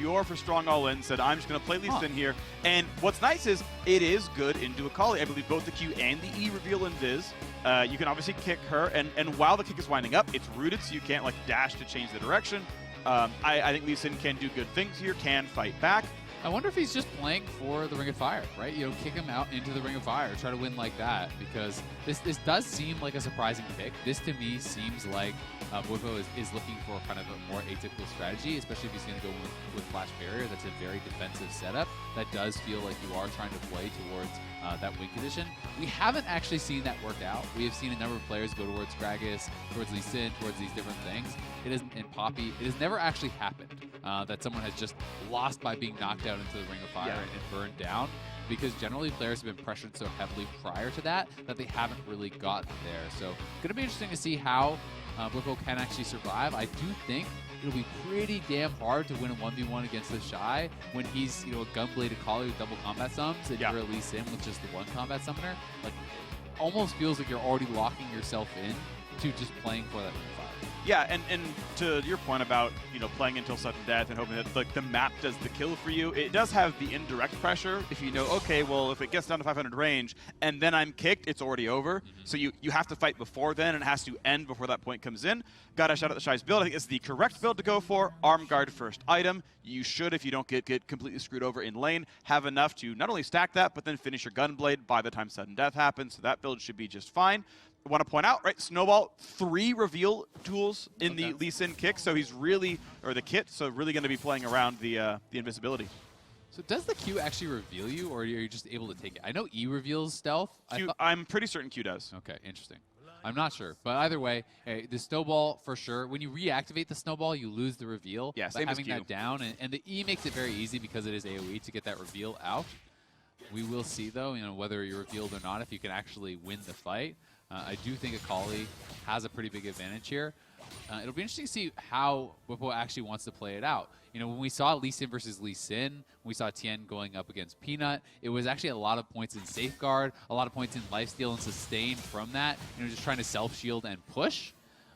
pure for strong all-in, said, I'm just going to play Lee Sin here. And what's nice is it is good into Akali. I believe both the Q and the E reveal Invis. You can obviously kick her, and while the kick is winding up, it's rooted, so you can't like dash to change the direction. I think Lee Sin can do good things here, can fight back. I wonder if he's just playing for the Ring of Fire, right? You know, kick him out into the Ring of Fire, try to win like that, because this does seem like a surprising pick. This, to me, seems like BWIPO is looking for kind of a more atypical strategy, especially if he's going to go with Flash Barrier. That's a very defensive setup. That does feel like you are trying to play towards that win condition. We haven't actually seen that work out. We have seen a number of players go towards Gragas, towards Lee Sin, towards these different things. It is in Poppy. It has never actually happened that someone has just lost by being knocked out into the Ring of Fire and burned down, because generally players have been pressured so heavily prior to that that they haven't really gotten there. So going to be interesting to see how BWIPO can actually survive. I do think it'll be pretty damn hard to win a 1v1 against THESHY when he's, you know, a gunbladed Kali with double combat sums and you're at least in with just the one combat summoner. Like, almost feels like you're already locking yourself in to just playing for that Ring of Fire. Yeah, and to your point about, you know, playing until sudden death and hoping that like the map does the kill for you, it does have the indirect pressure. If you know, okay, well, if it gets down to 500 range and then I'm kicked, it's already over. So you have to fight before then, and it has to end before that point comes in. Gotta shout out THESHY's build. I think it's the correct build to go for. Arm guard first item. You should, if you don't get completely screwed over in lane, have enough to not only stack that, but then finish your gunblade by the time sudden death happens. So that build should be just fine. I want to point out, right, Snowball, 3 reveal tools in the Lee Sin kick, so he's really, or the kit, so really going to be playing around the invisibility. So does the Q actually reveal you, or are you just able to take it? I know E reveals stealth. I'm pretty certain Q does. Okay, interesting. I'm not sure, but either way, hey, the Snowball for sure. When you reactivate the Snowball, you lose the reveal. Yeah, by same as having Q. that down, and the E makes it very easy because it is AoE to get that reveal out. We will see, though, you know, whether you're revealed or not, if you can actually win the fight. I do think Akali has a pretty big advantage here. It'll be interesting to see how BWIPO actually wants to play it out. You know, when we saw Lee Sin versus Lee Sin, when we saw Tien going up against Peanut, it was actually a lot of points in Safeguard, a lot of points in Lifesteal and Sustain from that, you know, just trying to self-shield and push.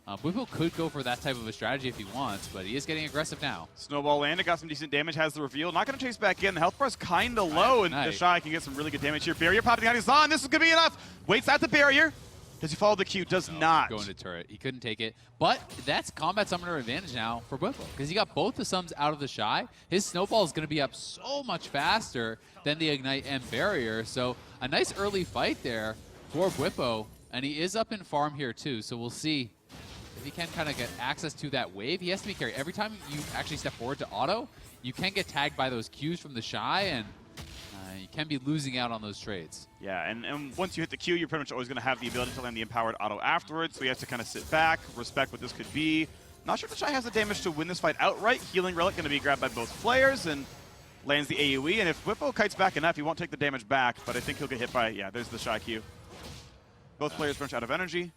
BWIPO could go for that type of a strategy if he wants, but he is getting aggressive now. Snowball landed, got some decent damage, has the reveal. Not going to chase back in. The health bar is kind of low, and THESHY can get some really good damage here. Barrier popping out his on. This is going to be enough. Waits at the barrier. Does he follow the Q? Does not. Going to turret. He couldn't take it. But that's combat summoner advantage now for BWIPO, because he got both the sums out of THESHY. His snowball is going to be up so much faster than the Ignite and Barrier. So a nice early fight there for BWIPO, and he is up in farm here too. So we'll see if he can kind of get access to that wave. He has to be carried. Every time you actually step forward to auto, you can get tagged by those Qs from THESHY, and you can be losing out on those trades. Yeah, and once you hit the Q, you're pretty much always going to have the ability to land the empowered auto afterwards, so you have to kind of sit back, respect what this could be. Not sure if THESHY has the damage to win this fight outright. Healing Relic going to be grabbed by both players and lands the AoE, and if BWIPO kites back enough, he won't take the damage back, but I think he'll get hit by, yeah, there's the THESHY Q. Both players punch out of energy.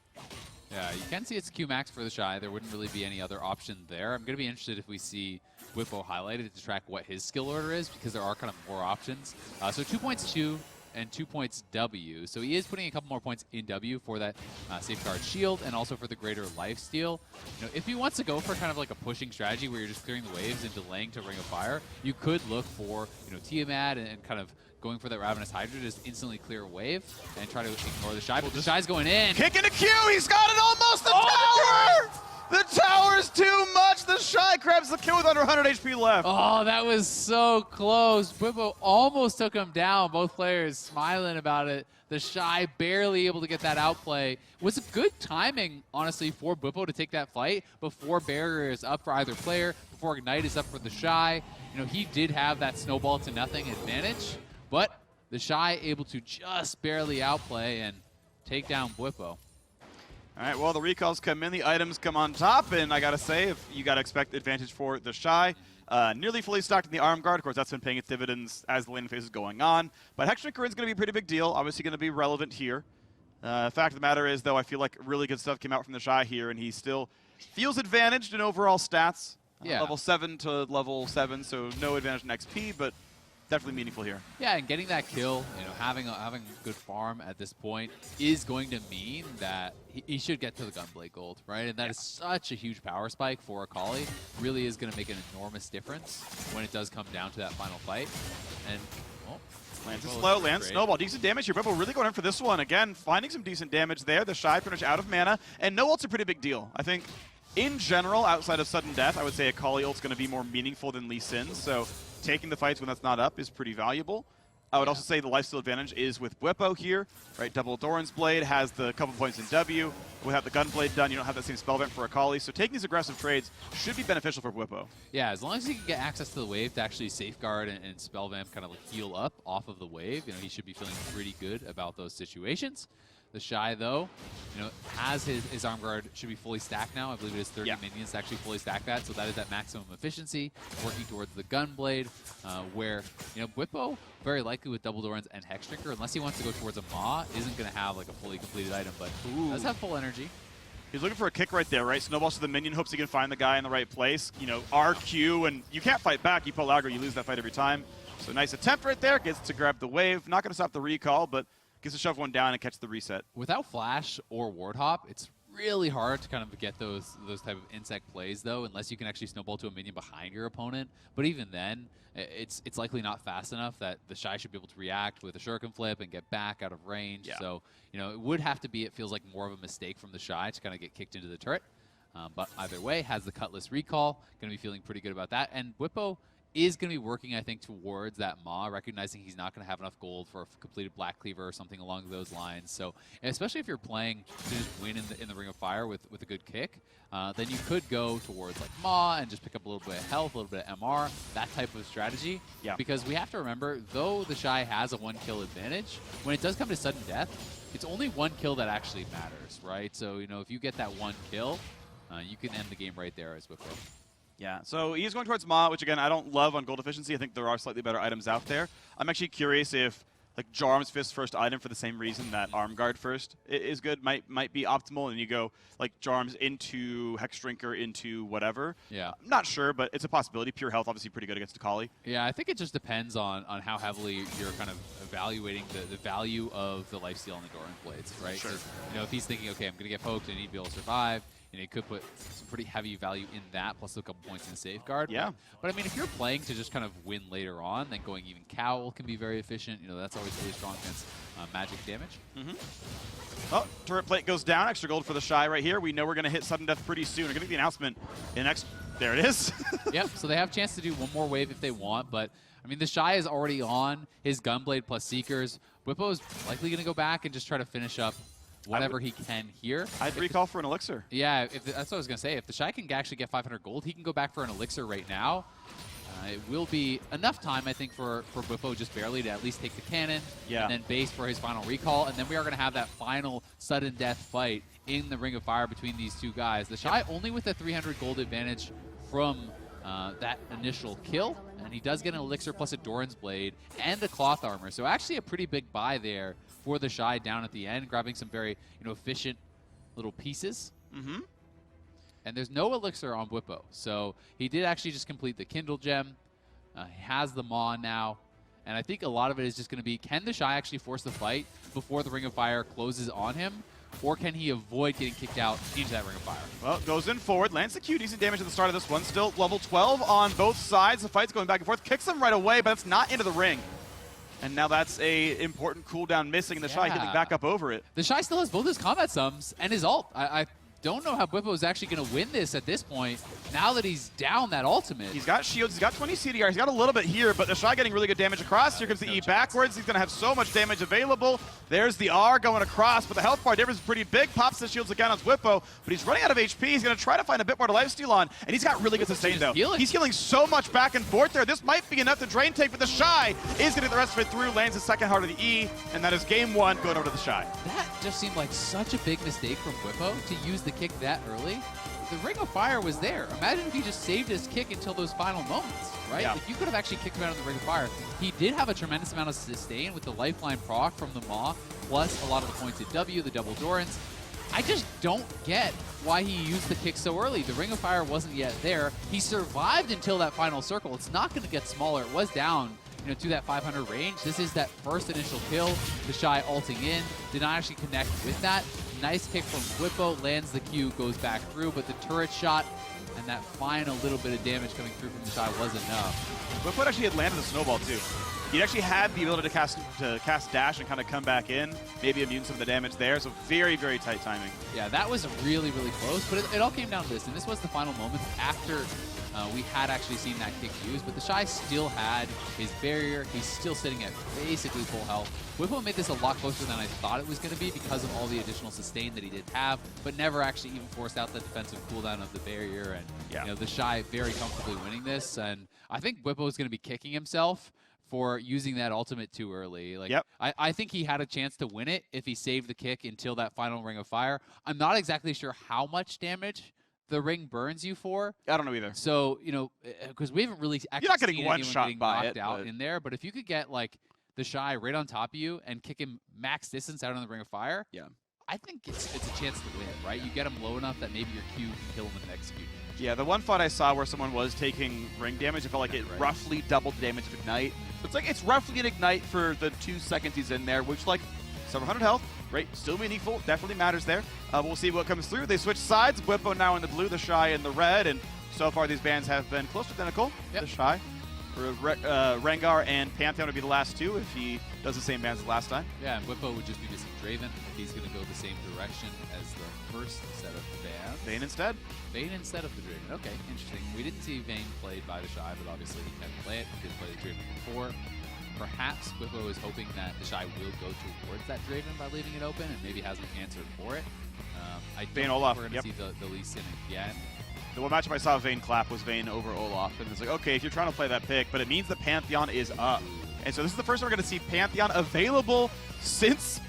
Yeah, you can see it's Q max for THESHY. There wouldn't really be any other option there. I'm going to be interested if we see BWIPO highlighted to track what his skill order is, because there are kind of more options. So 2 points Q and 2 points W. So he is putting a couple more points in W for that Safeguard Shield and also for the greater lifesteal. You know, if he wants to go for kind of like a pushing strategy where you're just clearing the waves and delaying to Ring of Fire, you could look for, you know, Tiamat and kind of going for that Ravenous Hydra to just instantly clear a wave and try to ignore THESHY. But THESHY's going in. Kicking a Q! He's got it almost! The tower! The tower's too much! THESHY grabs the kill with under 100 HP left. Oh, that was so close. BWIPO almost took him down. Both players smiling about it. THESHY barely able to get that outplay. It was a good timing, honestly, for BWIPO to take that fight before Barrier is up for either player, before Ignite is up for THESHY. You know, he did have that snowball to nothing advantage, but THESHY able to just barely outplay and take down BWIPO. All right, well, the recalls come in, the items come on top, and I gotta say, if you gotta expect advantage for THESHY. Nearly fully stocked in the arm guard. Of course, that's been paying its dividends as the lane phase is going on. But Hextrinker is going to be a pretty big deal. Obviously going to be relevant here. Fact of the matter is, though, I feel like really good stuff came out from THESHY here, and he still feels advantaged in overall stats. Yeah. Level 7 to level 7, so no advantage in XP, but definitely meaningful here. Yeah, and getting that kill, having a good farm at this point is going to mean that he should get to the Gunblade Gold, right? And that is such a huge power spike for Akali. Really is going to make an enormous difference when it does come down to that final fight. And Lands is slow, lands snowball. Decent damage here. BWIPO really going in for this one. Again, finding some decent damage there. The Shy pretty much out of mana. And no ult's a pretty big deal. I think in general, outside of sudden death, I would say Akali ult's going to be more meaningful than Lee Sin's. So taking the fights when that's not up is pretty valuable. I would also say the lifesteal advantage is with BWIPO here, right? Double Doran's Blade has the couple points in W. Without the Gunblade done, you don't have that same spell event for Akali. So taking these aggressive trades should be beneficial for BWIPO. Yeah, as long as he can get access to the wave to actually safeguard and spell vamp kind of like heal up off of the wave, he should be feeling pretty good about those situations. The Shy, though, has his arm guard should be fully stacked now. I believe it is 30 minions to actually fully stack that, so that is at maximum efficiency, working towards the Gunblade, where, BWIPO, very likely with Double Dorans and Hex Drinker, unless he wants to go towards a Maw, isn't going to have like a fully completed item, but does have full energy. He's looking for a kick right there, right? Snowballs to the minion, hopes he can find the guy in the right place. RQ, and you can't fight back. You pull aggro, you lose that fight every time. So nice attempt right there. Gets to grab the wave. Not going to stop the recall, but gets to shove one down and catch the reset. Without Flash or Ward Hop, it's really hard to kind of get those type of insect plays, though, unless you can actually snowball to a minion behind your opponent. But even then, it's likely not fast enough that the Shy should be able to react with a Shuriken Flip and get back out of range. Yeah. So, it would have to be, it feels like more of a mistake from the Shy to kind of get kicked into the turret. But either way, has the Cutlass recall, going to be feeling pretty good about that. And BWIPO is going to be working, I think, towards that Maw, recognizing he's not going to have enough gold for a completed Black Cleaver or something along those lines. So, and especially if you're playing to just win in the Ring of Fire with a good kick, then you could go towards like Maw and just pick up a little bit of health, a little bit of MR, that type of strategy. Yeah. Because we have to remember, though the Shy has a 1-kill advantage, when it does come to sudden death, it's only 1 kill that actually matters, right? So, if you get that 1 kill, you can end the game right there as BWIPO. Yeah, so he's going towards Ma, which again, I don't love on gold efficiency. I think there are slightly better items out there. I'm actually curious if like Jarm's Fist first item for the same reason that Arm Guard first is good, might be optimal, and you go like Jarm's into Hex Drinker into whatever. Yeah. I'm not sure, but it's a possibility. Pure health obviously pretty good against Akali. Yeah, I think it just depends on how heavily you're kind of evaluating the value of the lifesteal on the Doran Blades, right? Sure. If he's thinking, okay, I'm going to get poked and I need to be able to survive, he could put some pretty heavy value in that, plus a couple points in safeguard. Yeah. But I mean, if you're playing to just kind of win later on, then going even Cowl can be very efficient. That's always really strong against magic damage. Oh, turret plate goes down. Extra gold for the Shy right here. We know we're going to hit sudden death pretty soon. We're going to get the announcement in next. There it is. Yep, so they have a chance to do one more wave if they want, but I mean, the Shy is already on his Gunblade plus Seekers. BWIPO is likely going to go back and just try to finish up whatever he can here. I'd recall for an elixir. Yeah, that's what I was going to say. If the Shy can actually get 500 gold, he can go back for an elixir right now. It will be enough time, I think, for BWIPO just barely to at least take the cannon and then base for his final recall. And then we are going to have that final sudden death fight in the Ring of Fire between these two guys. The Shy only with a 300 gold advantage from that initial kill. And he does get an elixir plus a Doran's Blade and the cloth armor. So actually a pretty big buy there for the Shy down at the end, grabbing some very efficient little pieces. And there's no elixir on BWIPO. So he did actually just complete the Kindle Gem. He has the Maw now. And I think a lot of it is just going to be, can the Shy actually force the fight before the Ring of Fire closes on him? Or can he avoid getting kicked out into that Ring of Fire? Well, goes in forward, lands the Q, decent damage at the start of this one. Still level 12 on both sides. The fight's going back and forth. Kicks him right away, but it's not into the ring. And now that's a important cooldown missing, and the Shy hitting back up over it. The Shy still has both his combat sums and his ult. I don't know how BWIPO is actually going to win this at this point, now that he's down that ultimate. He's got shields, he's got 20 CDR, he's got a little bit here, but the Shy getting really good damage across. Here comes the E backwards. He's going to have so much damage available. There's the R going across, but the health bar difference is pretty big. Pops the shields again on BWIPO, but he's running out of HP. He's going to try to find a bit more to lifesteal on, and he's got really good sustain, though. He's healing so much back and forth there. This might be enough to drain take, but the Shy is going to get the rest of it through, lands the second heart of the E, and that is game one going over to the Shy. That just seemed like such a big mistake from BWIPO to use the kick that early. The Ring of Fire was there. Imagine if he just saved his kick until those final moments, right? Yeah. Like, you could have actually kicked him out of the Ring of Fire. He did have a tremendous amount of sustain with the lifeline proc from the Maw, plus a lot of the points at W, the double Dorans. I just don't get why he used the kick so early. The Ring of Fire wasn't yet there. He survived until that final circle. It's not going to get smaller. It was down to that 500 range. This is that first initial kill. THESHY ulting in, did not actually connect with that. Nice kick from BWIPO, lands the Q, goes back through, but the turret shot and that final little bit of damage coming through from THESHY was enough. BWIPO actually had landed the snowball too. He actually had the ability to cast dash and kind of come back in, maybe immune some of the damage there. So very, very tight timing. Yeah, that was really, really close, but it all came down to this, and this was the final moments after we had actually seen that kick used, but THESHY still had his barrier. He's still sitting at basically full health. BWIPO made this a lot closer than I thought it was going to be because of all the additional sustain that he did have, but never actually even forced out the defensive cooldown of the barrier. And THESHY very comfortably winning this, and I think BWIPO is going to be kicking himself for using that ultimate too early. Like, I think he had a chance to win it if he saved the kick until that final Ring of Fire. I'm not exactly sure how much damage the ring burns you for. I don't know either. So, because we haven't really actually You're not getting seen one anyone shot getting by knocked it, out but in there, but if you could get like THESHY right on top of you and kick him max distance out on the Ring of Fire, I think it's a chance to win, right? You get him low enough that maybe your Q can kill him with an execute. Yeah, the one fight I saw where someone was taking ring damage, it felt like it roughly doubled the damage of Ignite. So it's roughly an Ignite for the 2 seconds he's in there, which, like, 700 health, right? Still meaningful, definitely matters there. We'll see what comes through. They switch sides. BWIPO now in the blue, THESHY in the red, and so far these bands have been close to identical. THESHY. Rengar and Pantheon would be the last two if he does the same bands as last time. Yeah, and BWIPO would just be missing Draven if he's going to go the same direction as the first set of bands. Vayne instead? Vayne instead of the Draven. Okay, interesting. We didn't see Vayne played by THESHY, but obviously he can play it. He did play the Draven before. Perhaps BWIPO is hoping that THESHY will go towards that Draven by leaving it open and maybe hasn't answered for it. I don't think Olaf. we're going to see the Lee Sin again. The one matchup I saw Vayne clap was Vayne over Olaf. And it's like, okay, if you're trying to play that pick, but it means the Pantheon is up. And so this is the first time we're going to see Pantheon available since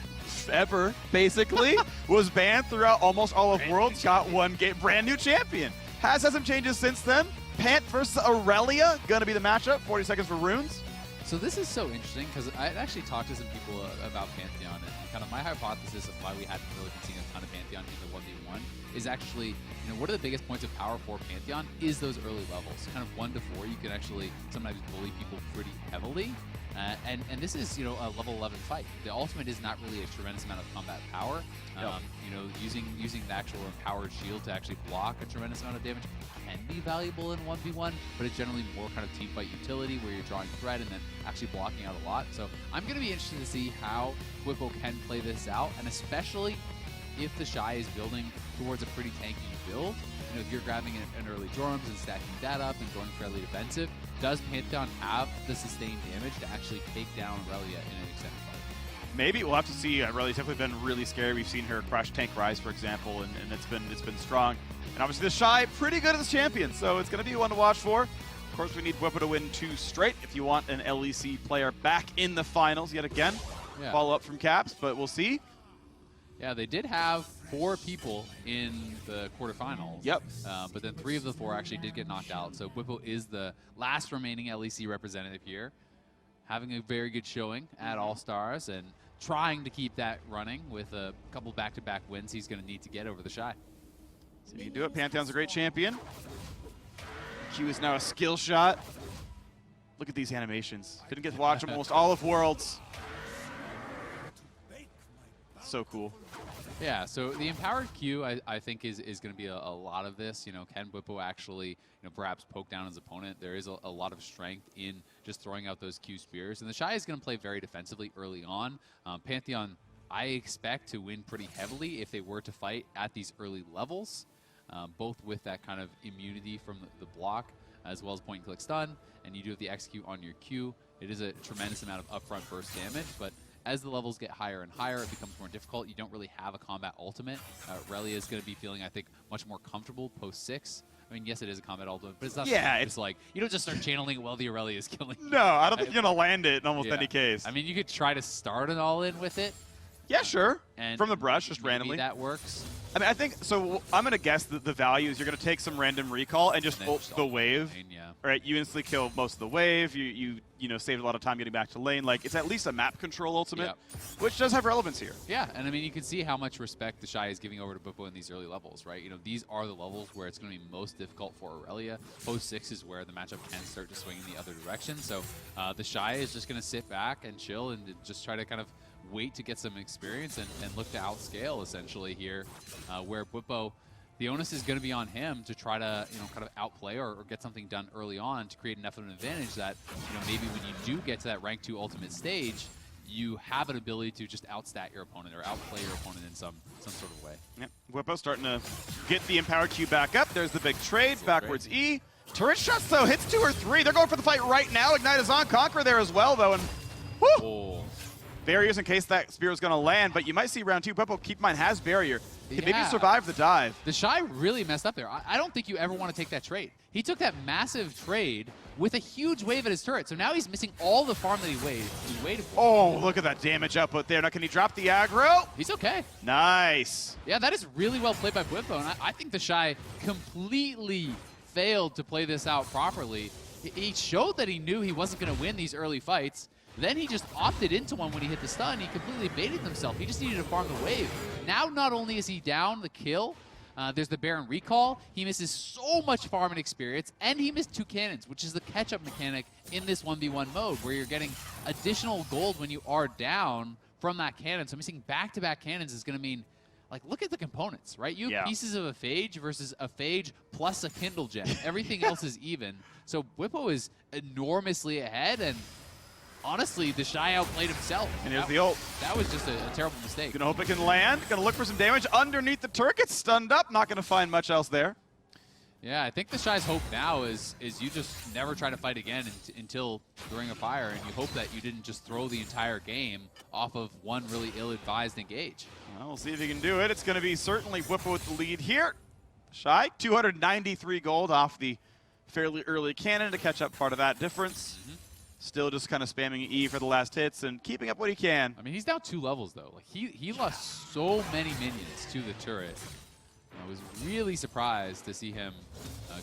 ever, basically. Was banned throughout almost all of Worlds. Got one game. Brand new champion. Has had some changes since then. Pant versus Aurelia. Going to be the matchup. 40 seconds for runes. So this is so interesting because I actually talked to some people about Pantheon, and kind of my hypothesis of why we hadn't really been seeing a ton of Pantheon in the 1v1 is actually, one of the biggest points of power for Pantheon is those early levels. Kind of 1 to 4, you can actually sometimes bully people pretty heavily. And this is, a level 11 fight. The ultimate is not really a tremendous amount of combat power. Using the actual empowered shield to actually block a tremendous amount of damage can be valuable in 1v1, but it's generally more kind of team fight utility where you're drawing threat and then actually blocking out a lot. So I'm going to be interested to see how BWIPO can play this out, and especially if THESHY is building towards a pretty tanky build. If you're grabbing an early Jorums and stacking that up and going fairly defensive, does Pantheon have the sustained damage to actually take down Aurelia in an extended fight? Maybe we'll have to see. Aurelia's definitely been really scary. We've seen her crush Tank Rise, for example, and it's been strong. And obviously THESHY pretty good as champion, so it's going to be one to watch for. Of course, we need BWIPO to win 2 straight if you want an LEC player back in the finals yet again. Follow up from Caps, but we'll see. Yeah, they did have 4 people in the quarterfinals. But then 3 of the 4 actually did get knocked out. So BWIPO is the last remaining LEC representative here, having a very good showing at All-Stars and trying to keep that running with a couple back-to-back wins he's going to need to get over THESHY. So you can do it. Pantheon's a great champion. Q is now a skill shot. Look at these animations. Didn't get to watch almost all of Worlds. So cool. Yeah, so the empowered Q, I think, is going to be a lot of this. Can BWIPO actually, perhaps poke down his opponent? There is a lot of strength in just throwing out those Q spears. And THESHY is going to play very defensively early on. Pantheon, I expect to win pretty heavily if they were to fight at these early levels, both with that kind of immunity from the block, as well as point-and-click stun. And you do have the execute on your Q. It is a tremendous amount of upfront burst damage, but as the levels get higher and higher, it becomes more difficult. You don't really have a combat ultimate. Aurelia is going to be feeling, I think, much more comfortable post-6. I mean, yes, it is a combat ultimate, but it's not it's like, you don't just start channeling while the Aurelia is killing you. No, I don't think you're going to land it in almost any case. I mean, you could try to start an all-in with it, Yeah, sure. And from the brush, just maybe randomly. that works. I mean, I think, so I'm going to guess that the value is you're going to take some random recall and just ult the wave. Yeah. Right, you instantly kill most of the wave. You know, saved a lot of time getting back to lane. Like, it's at least a map control ultimate, which does have relevance here. Yeah, and I mean, you can see how much respect THESHY is giving over to BWIPO in these early levels, right? You know, these are the levels where it's going to be most difficult for Aurelia. Post 6 is where the matchup can start to swing in the other direction. So THESHY is just going to sit back and chill and just try to kind of wait to get some experience and look to outscale essentially here, where BWIPO, the onus is going to be on him to try to, you know, kind of outplay or get something done early on to create enough of an advantage that, you know, maybe when you do get to that rank 2 ultimate stage, you have an ability to just outstat your opponent or outplay your opponent in some sort of way. Yep, BWIPO starting to get the Empower Q back up. There's the big trade, backwards E. Turret shots, though, hits 2 or 3. They're going for the fight right now. Ignite is on. Conqueror there as well, though, and whoo! Oh. Barriers in case that spear is going to land, but you might see round 2. BWIPO, keep in mind, has barrier. Can maybe survive the dive. THESHY really messed up there. I don't think you ever want to take that trade. He took that massive trade with a huge wave at his turret, so now he's missing all the farm that he waited for. Oh, look at that damage output there. Now, can he drop the aggro? He's okay. Nice. Yeah, that is really well played by BWIPO, and I think THESHY completely failed to play this out properly. He showed that he knew he wasn't going to win these early fights. Then he just opted into one when he hit the stun. He completely baited himself. He just needed to farm the wave. Now, not only is he down the kill, there's the Baron recall. He misses so much farming experience, and he missed 2 cannons, which is the catch-up mechanic in this 1v1 mode, where you're getting additional gold when you are down from that cannon. So missing back-to-back cannons is going to mean, like, look at the components, right? You have pieces of a Phage versus a Phage plus a Kindle gem. Everything else is even. So BWIPO is enormously ahead, and honestly, THESHY outplayed himself. And here's the ult. That was just a terrible mistake. Gonna hope it can land. Gonna look for some damage underneath the turret. Gets stunned up. Not gonna find much else there. Yeah, I think THESHY's hope now is you just never try to fight again until the Ring of Fire, and you hope that you didn't just throw the entire game off of one really ill-advised engage. Well, we'll see if he can do it. It's gonna be certainly BWIPO with the lead here. THESHY, 293 gold off the fairly early cannon to catch up part of that difference. Still just kind of spamming E for the last hits and keeping up what he can. I mean, he's down 2 levels, though. Like he lost so many minions to the turret. I was really surprised to see him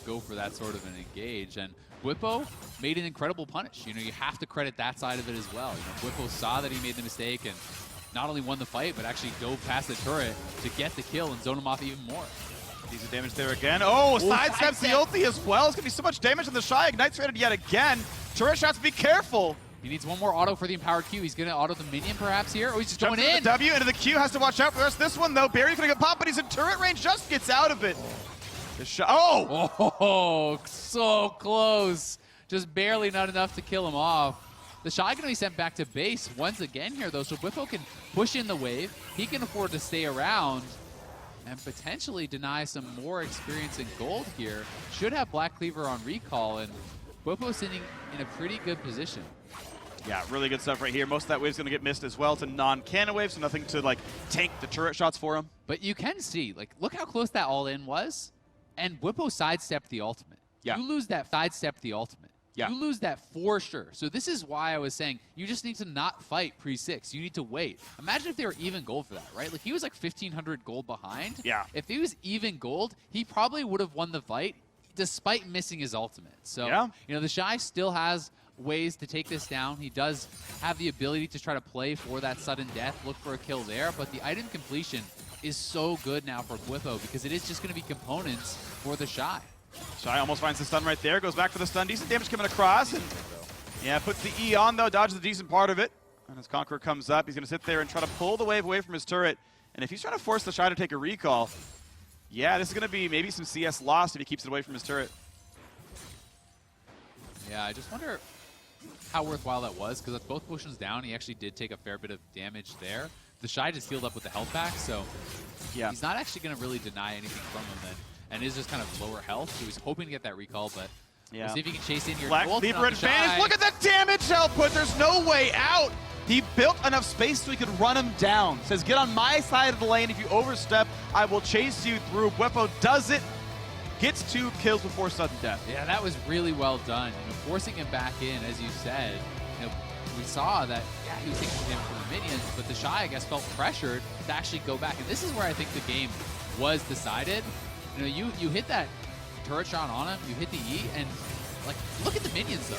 go for that sort of an engage. And BWIPO made an incredible punish. You know, you have to credit that side of it as well. You know, BWIPO saw that he made the mistake and not only won the fight, but actually dove past the turret to get the kill and zone him off even more. Decent damage there again. Oh, sidesteps the ulti as well. It's going to be so much damage on the THESHY. Ignite's rated yet again. Turret shots, be careful. He needs one more auto for the Empowered Q. He's going to auto the minion perhaps here. Oh, he's just going in. The W into the Q, has to watch out for the rest of this one though. Barry's going to get popped, but he's in turret range, just gets out of it. Oh, so close. Just barely not enough to kill him off. THESHY going to be sent back to base once again here though, so BWIPO can push in the wave. He can afford to stay around and potentially deny some more experience in gold here. Should have Black Cleaver on recall, and BWIPO sitting in a pretty good position. Yeah, really good stuff right here. Most of that wave's going to get missed as well. It's a non-cannon wave, so nothing to, like, tank the turret shots for him. But you can see, like, look how close that all-in was, and BWIPO sidestepped the ultimate. Yeah. You lose that, sidestepped the ultimate. Yeah. You lose that for sure. So this is why I was saying you just need to not fight pre-6. You need to wait. Imagine if they were even gold for that, right? Like, he was like 1,500 gold behind. Yeah. If he was even gold, he probably would have won the fight despite missing his ultimate. So, you know, THESHY still has ways to take this down. He does have the ability to try to play for that sudden death, look for a kill there, but the item completion is so good now for BWIPO because it is just going to be components for THESHY. THESHY almost finds the stun right there, goes back for the stun. Decent damage coming across, and puts the E on though, dodges a decent part of it. And as Conqueror comes up, he's going to sit there and try to pull the wave away from his turret. And if he's trying to force THESHY to take a recall, this is going to be maybe some CS lost if he keeps it away from his turret. Yeah, I just wonder how worthwhile that was, because with both potions down, he actually did take a fair bit of damage there. THESHY just healed up with the health back, so he's not actually going to really deny anything from him then, and is just kind of lower health. He was hoping to get that recall, but we'll see if he can chase in here. Black Cleaver advantage. Look at that damage output. There's no way out. He built enough space so he could run him down. Says, get on my side of the lane. If you overstep, I will chase you through. BWIPO does it. Gets 2 kills before sudden death. Yeah, that was really well done. You know, forcing him back in, as you said. You know, we saw that, yeah, he was taking some damage from the minions, but THESHY, I guess, felt pressured to actually go back. And this is where I think the game was decided. You know, you hit that turret shot on him, you hit the E, and like, look at the minions though.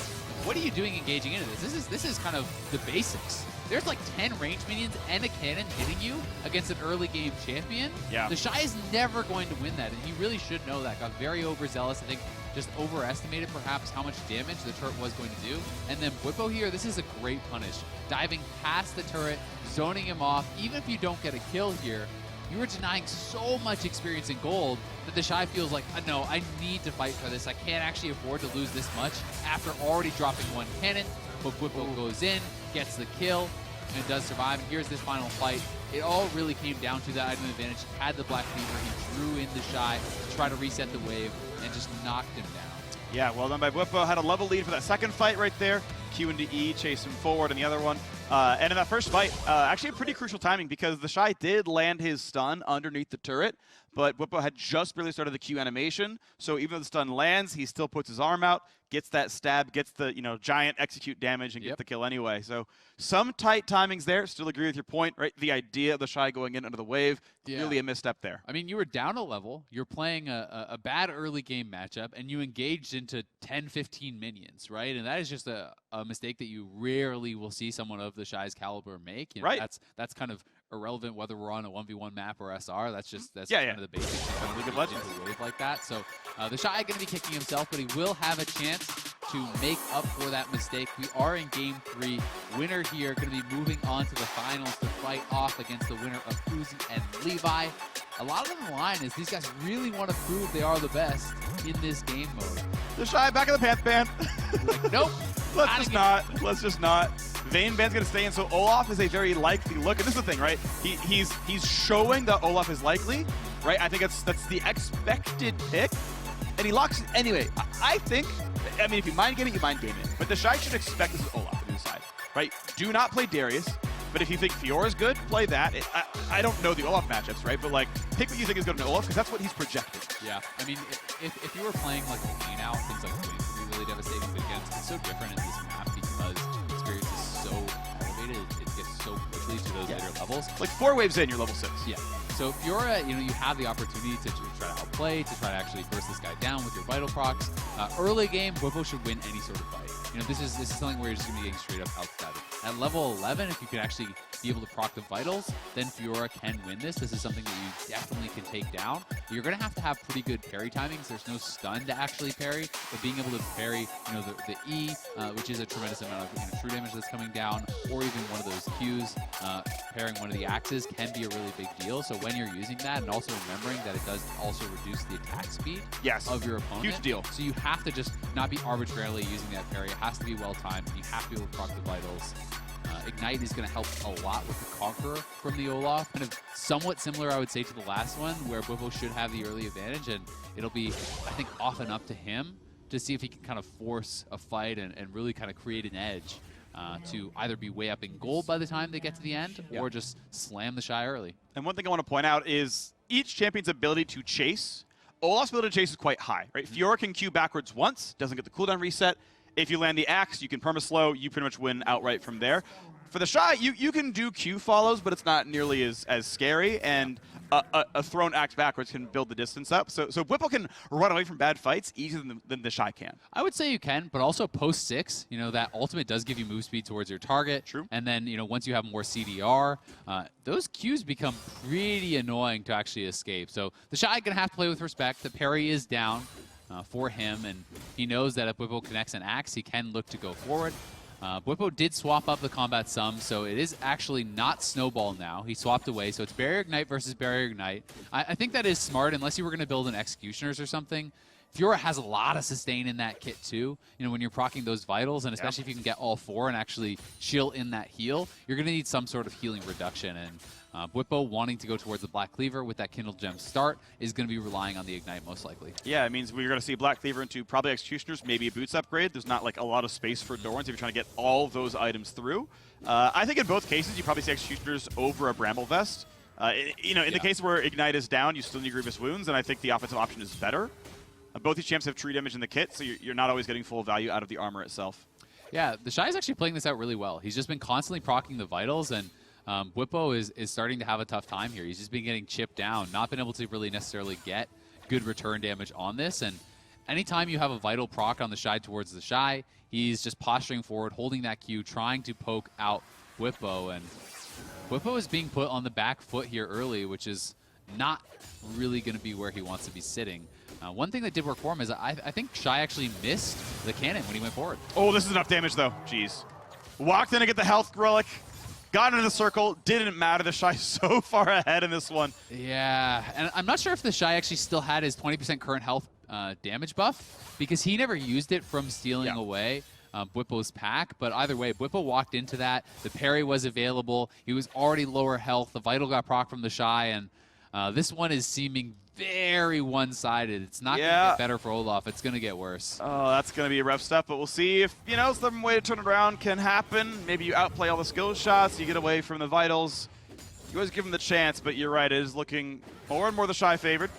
What are you doing engaging into this? This is kind of the basics. There's like 10 range minions and a cannon hitting you against an early game champion. Yeah. THESHY is never going to win that, and he really should know that. Got very overzealous. I think just overestimated perhaps how much damage the turret was going to do. And then BWIPO here, this is a great punish. Diving past the turret, zoning him off. Even if you don't get a kill here, you are denying so much experience in gold that THESHY feels like, no, I need to fight for this. I can't actually afford to lose this much after already dropping one cannon. But BWIPO goes in, gets the kill, and does survive. And here's this final fight. It all really came down to that item advantage. He had the Black Cleaver. He drew in THESHY to try to reset the wave and just knocked him down. Yeah, well done by BWIPO. Had a level lead for that second fight right there. Q into E, chase him forward in the other one. And in that first fight, actually pretty crucial timing because THESHY did land his stun underneath the turret, but BWIPO had just barely started the Q animation. So even though the stun lands, he still puts his arm out, gets that stab, gets the giant execute damage, and gets the kill anyway. So some tight timings there. Still agree with your point, right? The idea of THESHY going in under the wave, really a misstep there. I mean, you were down a level. You're playing a bad early game matchup, and you engaged into 10, 15 minions, right? And that is just a mistake that you rarely will see someone of THESHY's caliber make. You know, right. That's kind of irrelevant whether we're on a 1v1 map or SR. That's kind of the basics of really good legend. a wave like that. So THESHY going to be kicking himself, but he will have a chance to make up for that mistake. We are in game 3. Winner here going to be moving on to the finals to fight off against the winner of Uzi and Levi. A lot of the line is these guys really want to prove they are the best in this game mode. THESHY back in the Pants Ban. Like, nope. Let's just not. Vayne Ban's going to stay in, so Olaf is a very likely look. And this is the thing, right? He's showing that Olaf is likely, right? I think that's the expected pick. And he locks it. Anyway, I think, I mean, if you mind gaming, you mind gaming. But THESHY should expect this is Olaf on his side, right? Do not play Darius. But if you think Fiora's good, play that. I don't know the Olaf matchups, right? But like, pick what you think is good in Olaf, because that's what he's projected. Yeah, I mean, if you were playing like a lane out, things like Twins would be really devastating. But again, it's so different in this map because experience is so elevated. It gets so quickly to those later levels. Like 4 waves in, you're level 6. Yeah. So Fiora, you have the opportunity to try to outplay, to try to actually burst this guy down with your vital procs. Early game, BWIPO should win any sort of fight. This is something where you're just going to be getting straight up outside. At level 11, if you can actually be able to proc the vitals, then Fiora can win this. This is something that you definitely can take down. You're going to have pretty good parry timings. There's no stun to actually parry, but being able to parry, the E, which is a tremendous amount of true damage that's coming down, or even one of those Qs, parrying one of the axes can be a really big deal. So when you're using that, and also remembering that it does also reduce the attack speed of your opponent. Huge deal. So you have to just not be arbitrarily using that parry. It has to be well timed. You have to be able to proc the vitals. Ignite is going to help a lot with the Conqueror from the Olaf. Kind of somewhat similar, I would say, to the last one, where BWIPO should have the early advantage, and it'll be, I think, often up to him to see if he can kind of force a fight and really kind of create an edge to either be way up in gold by the time they get to the end, or just slam THESHY early. And one thing I want to point out is each champion's ability to chase, Olaf's ability to chase is quite high, right? Fiora can Q backwards once, doesn't get the cooldown reset. If you land the axe, you can perma-slow, you pretty much win outright from there. For THESHY, you can do Q follows, but it's not nearly as scary, and a thrown axe backwards can build the distance up. So BWIPO can run away from bad fights easier than THESHY can. I would say you can, but also post 6, that ultimate does give you move speed towards your target. True. And then, once you have more CDR, those Qs become pretty annoying to actually escape. So THESHY going to have to play with respect. The parry is down for him, and he knows that if BWIPO connects an axe, he can look to go forward. BWIPO did swap up the combat sum, so it is actually not Snowball now. He swapped away, so it's Barrier Ignite versus Barrier Ignite. I think that is smart, unless you were going to build an Executioners or something. Fiora has a lot of sustain in that kit too. When you're proccing those vitals, and especially if you can get all 4 and actually chill in that heal, you're going to need some sort of healing reduction. And BWIPO wanting to go towards the Black Cleaver with that Kindled Gem start is going to be relying on the Ignite most likely. Yeah, it means we're going to see Black Cleaver into probably Executioners, maybe a Boots upgrade. There's not like a lot of space for Dorans if you're trying to get all those items through. I think in both cases, you probably see Executioners over a Bramble Vest. In the case where Ignite is down, you still need Grievous Wounds, and I think the offensive option is better. Both these champs have true damage in the kit, so you're not always getting full value out of the armor itself. Yeah, the Shy is actually playing this out really well. He's just been constantly proccing the Vitals, and BWIPO is starting to have a tough time here. He's just been getting chipped down, not been able to really necessarily get good return damage on this. And anytime you have a Vital proc on the Shy towards the Shy, he's just posturing forward, holding that Q, trying to poke out BWIPO. And BWIPO is being put on the back foot here early, which is not really going to be where he wants to be sitting. One thing that did work for him is I think Shy actually missed the cannon when he went forward. Oh, this is enough damage, though. Jeez. Walked in to get the health relic. Got into the circle. Didn't matter. The Shy so far ahead in this one. Yeah, and I'm not sure if the Shy actually still had his 20% current health damage buff, because he never used it from stealing away BWIPO's pack. But either way, BWIPO walked into that. The parry was available. He was already lower health. The Vital got proc from the Shy, and this one is seeming very one-sided. It's not going to get better for Olaf. It's going to get worse. Oh, that's going to be rough stuff, but we'll see if, you know, some way to turn it around can happen. Maybe you outplay all the skill shots, you get away from the Vitals. You always give them the chance, but you're right, it is looking more and more the Shy favored.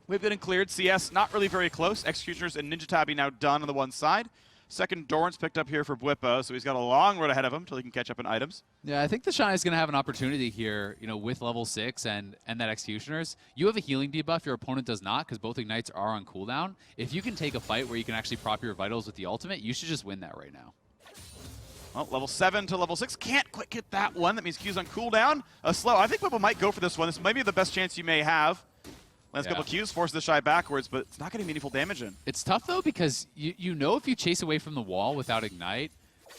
We've been cleared. CS not really very close. Executioners and Ninja Tabby now done on the one side. Second Dorn's picked up here for BWIPO, so he's got a long road ahead of him until he can catch up in items. Yeah, I think the Shy is going to have an opportunity here, you know, with level 6 and that Executioners. You have a healing debuff, your opponent does not, because both Ignites are on cooldown. If you can take a fight where you can actually prop your Vitals with the ultimate, you should just win that right now. Well, level 7 to level 6. Can't quite get that one. That means Q's on cooldown. Slow. I think BWIPO might go for this one. This might be the best chance you may have. Lands a couple Qs, forces the Shy backwards, but it's not getting meaningful damage in. It's tough, though, because you know if you chase away from the wall without Ignite,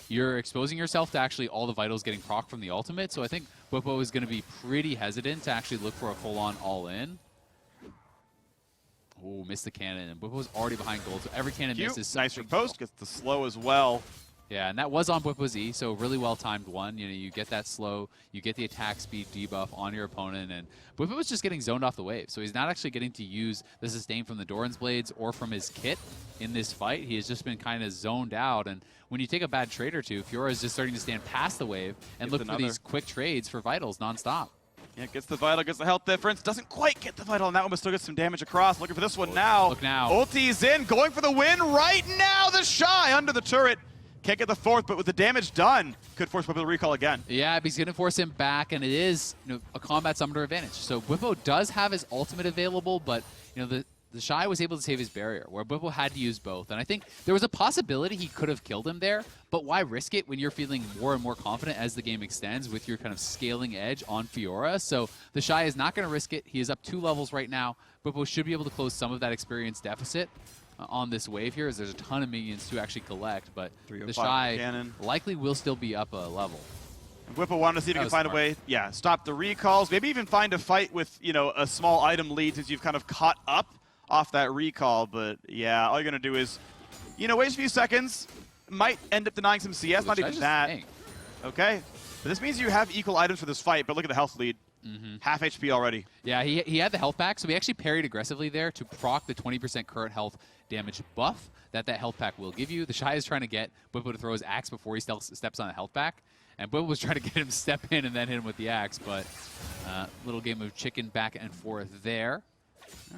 you're exposing yourself to actually all the Vitals getting proc from the ultimate. So I think BWIPO is going to be pretty hesitant to actually look for a full-on all-in. Oh, missed the cannon. And BWIPO's already behind gold, so every cannon misses. Nice riposte, gets the slow as well. Yeah, and that was on BWIPO's E, so really well-timed one. You know, you get that slow, you get the attack speed debuff on your opponent, and BWIPO was just getting zoned off the wave, so he's not actually getting to use the sustain from the Doran's Blades or from his kit in this fight. He has just been kind of zoned out, and when you take a bad trade or two, Fiora is just starting to stand past the wave and look for these quick trades for Vitals nonstop. Yeah, gets the Vital, gets the health difference. Doesn't quite get the Vital on that one, but still gets some damage across. Looking for this one now. Look now. Ulti's in, going for the win right now. The Shy under the turret. Can't get the fourth, but with the damage done, could force BWIPO to recall again. Yeah, but he's going to force him back, and it is, you know, a combat summoner advantage. So BWIPO does have his ultimate available, but you know the Shy was able to save his barrier, where BWIPO had to use both. And I think there was a possibility he could have killed him there, but why risk it when you're feeling more and more confident as the game extends with your kind of scaling edge on Fiora? So the Shy is not going to risk it. He is up 2 levels right now. BWIPO should be able to close some of that experience deficit on this wave here, as there's a ton of minions to actually collect, but the Shy likely will still be up a level. BWIPO wanted to see if he can find a way, stop the recalls, maybe even find a fight with, you know, a small item lead since you've kind of caught up off that recall, but yeah, all you're going to do is, you know, wait a few seconds, might end up denying some CS, not even that. Okay, but this means you have equal items for this fight, but look at the health lead. Half HP already. Yeah, he had the health pack, so he actually parried aggressively there to proc the 20% current health damage buff that health pack will give you. The Shy is trying to get BWIPO to throw his axe before he steps on the health pack, and BWIPO was trying to get him to step in and then hit him with the axe, but little game of chicken back and forth there.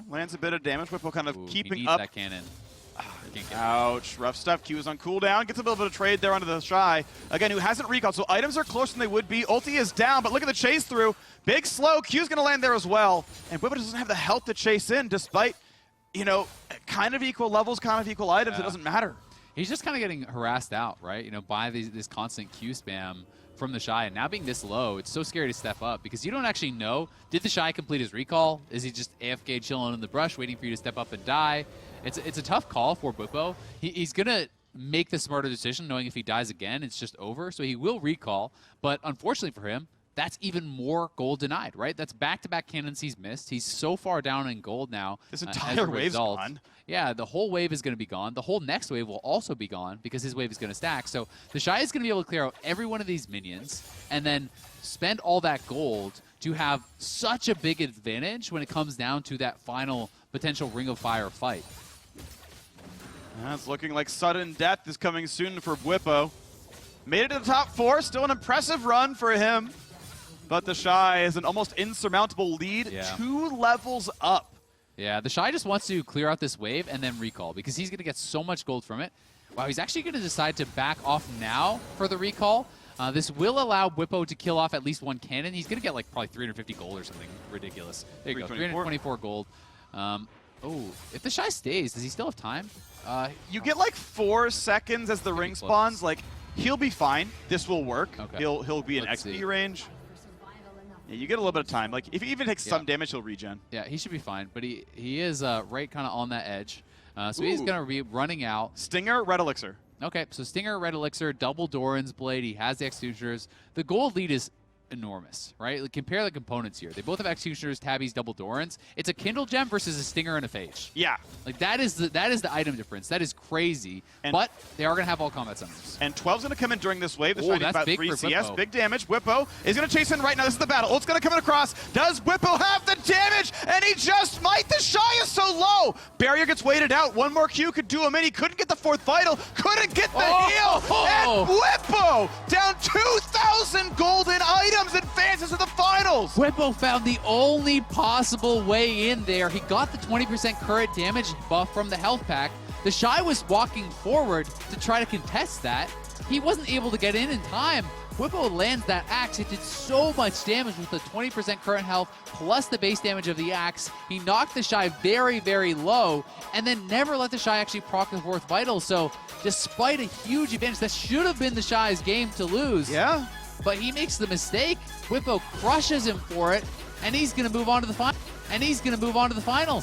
Lands a bit of damage. BWIPO kind of keeping he needs up. That cannon. Ouch. Rough stuff. Q is on cooldown. Gets a little bit of trade there onto the Shy. Again, who hasn't recalled, so items are closer than they would be. Ulti is down, but look at the chase through. Big slow. Q's going to land there as well. And BWIPO doesn't have the health to chase in, despite, you know, kind of equal levels, kind of equal items. It doesn't matter. He's just kind of getting harassed out, right? You know, by this constant Q spam from the Shy, and now being this low, it's so scary to step up because you don't actually know, did the Shy complete his recall? Is he just AFK chilling in the brush waiting for you to step up and die? It's a tough call for BWIPO. He's going to make the smarter decision knowing if he dies again, it's just over, so he will recall, but unfortunately for him, that's even more gold denied, right? That's back-to-back cannons he's missed. He's so far down in gold now. This entire wave's gone. Yeah, the whole wave is going to be gone. The whole next wave will also be gone because his wave is going to stack. So the Shy is going to be able to clear out every one of these minions and then spend all that gold to have such a big advantage when it comes down to that final potential Ring of Fire fight. It's looking like sudden death is coming soon for BWIPO. Made it to the top 4. Still an impressive run for him. But the Shy is an almost insurmountable lead, 2 levels up. Yeah, the Shy just wants to clear out this wave and then recall because he's going to get so much gold from it. Wow, he's actually going to decide to back off now for the recall. This will allow BWIPO to kill off at least one cannon. He's going to get like probably 350 gold or something ridiculous. There you go, 324 gold. Oh, if the Shy stays, does he still have time? You get like 4 seconds as the ring spawns. Like, he'll be fine. This will work. Okay. He'll be in XP range. Yeah, you get a little bit of time. Like, if he even takes some damage, he'll regen. Yeah, he should be fine. But he is right kind of on that edge. So he's going to be running out. Stinger, Red Elixir. Okay, so Stinger, Red Elixir, double Doran's Blade. He has the Executioners. The gold lead is enormous, right? Like, compare the components here. They both have Executioners, Tabbies, double Dorans. It's a Kindle Gem versus a Stinger and a Phage. Yeah. Like, that is the item difference. That is crazy. But they are going to have all combat summons. And 12's going to come in during this wave. This that's about big 3 for CS. BWIPO. Big damage. BWIPO is going to chase in right now. This is the battle. It's going to come in across. Does BWIPO have the damage? And he just might. The Shy is so low. Barrier gets weighted out. One more Q could do him in. He couldn't get the 4th vital. Couldn't get the heal. And BWIPO down 2,000 golden items advances to the finals. BWIPO found the only possible way in there. He got the 20% current damage buff from the health pack. The Shy was walking forward to try to contest that. He wasn't able to get in time. BWIPO lands that axe. It did so much damage with the 20% current health plus the base damage of the axe. He knocked the Shy very, very low and then never let the Shy actually proc the 4th vital. So despite a huge advantage, that should have been the Shy's game to lose. Yeah. But he makes the mistake. BWIPO crushes him for it, and he's going to move on to the finals.